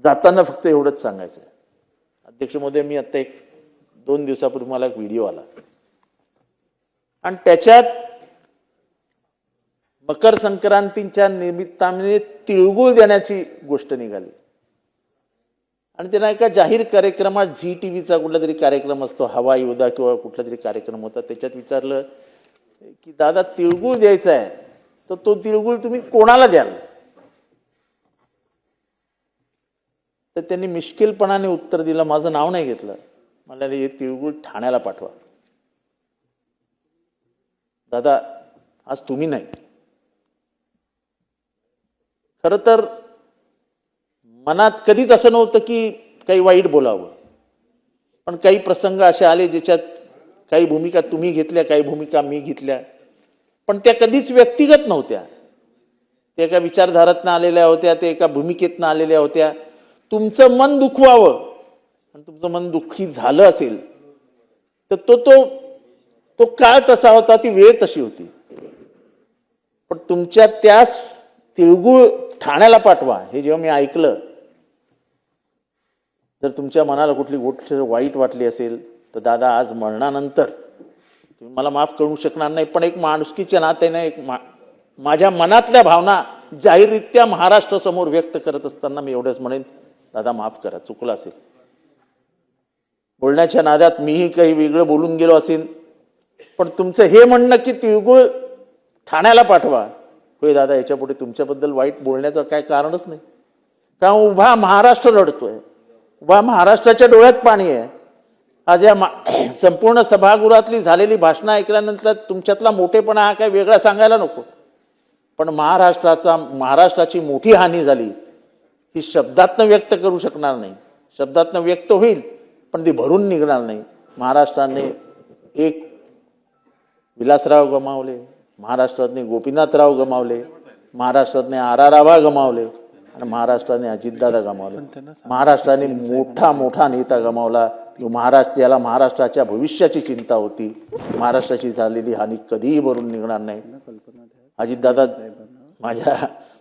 जाताना फक्त एवढंच सांगायचं आहे, अध्यक्ष महोदय, मी आता 1-2 दिवसापूर्वी मला एक व्हिडिओ आला आणि त्याच्यात मकर संक्रांतीच्या निमित्ताने तिळगुळ देण्याची गोष्ट निघाली आणि त्यांना एका जाहीर कार्यक्रमात झी टीव्हीचा कुठला तरी कार्यक्रम असतो, हवा योद्धा किंवा कुठला तरी कार्यक्रम होता, त्याच्यात विचारलं की दादा तिळगुळ द्यायचा आहे तर तो तिळगुळ तुम्ही कोणाला द्याल? तर त्यांनी मिश्किलपणाने उत्तर दिलं, माझं नाव नाही घेतलं, मला हे तिळगुळ ठाण्याला पाठवा. दादा आज तुम्ही नाही, खरं तर मनात कधीच असं नव्हतं की काही वाईट बोलावं, पण काही प्रसंग असे आले ज्याच्यात काही भूमिका तुम्ही घेतल्या, काही भूमिका मी घेतल्या, पण त्या कधीच व्यक्तिगत नव्हत्या, त्या एका विचारधारातनं आलेल्या होत्या, त्या एका भूमिकेतनं आलेल्या होत्या. तुमचं मन दुखवावं आणि तुमचं मन दुःखी झालं असेल तर तो काळ तसा होता, ती वेळ तशी होती, पण तुमच्या त्या तिळगुळ ठाण्याला पाठवा हे जेव्हा मी ऐकलं, जर तुमच्या मनाला कुठली गोष्ट वाईट वाटली असेल तर दादा आज मरणानंतर तुम्ही मला माफ करू शकणार नाही, पण एक माणुसकीच्या नात्याने माझ्या मनातल्या भावना जाहीररित्या महाराष्ट्र समोर व्यक्त करत असताना मी एवढंच म्हणेन, दादा माफ करा, चुकलं असेल, बोलण्याच्या नादात मीही काही वेगळं बोलून गेलो असेल, पण तुमचं हे म्हणणं की तिळगुळ ठाण्याला पाठवा, होय दादा, याच्यापुढे तुमच्याबद्दल वाईट बोलण्याचं काय कारणच नाही, कारण उभा महाराष्ट्र लढतोय, उभा महाराष्ट्राच्या डोळ्यात पाणी आहे. आज या संपूर्ण सभागृहातली झालेली भाषणं ऐकल्यानंतर तुमच्यातला मोठेपणा हा काय वेगळा सांगायला नको, पण महाराष्ट्राची मोठी हानी झाली ही शब्दातनं व्यक्त करू शकणार नाही, शब्दातनं व्यक्त होईल पण ती भरून निघणार नाही. महाराष्ट्राने एक विलासराव गमावले, महाराष्ट्रातने गोपीनाथराव गमावले, महाराष्ट्रातने RR आबा गमावले आणि महाराष्ट्राने अजितदादा गमावले. महाराष्ट्राने मोठा नेता गमावला. याला महाराष्ट्राच्या भविष्याची चिंता होती. महाराष्ट्राची झालेली हानी कधीही भरून निघणार नाही. अजितदादा, माझ्या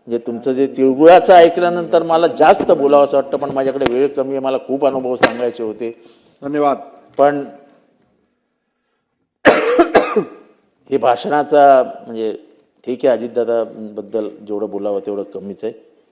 म्हणजे तुमचं जे तिळगुळाचं ऐकल्यानंतर मला जास्त बोलावं असं वाटतं, पण माझ्याकडे वेळ कमी आहे, मला खूप अनुभव सांगायचे होते. धन्यवाद. पण हे भाषणाचा म्हणजे ठीक आहे, अजितदादा बद्दल जेवढं बोलावं तेवढं कमीच आहे.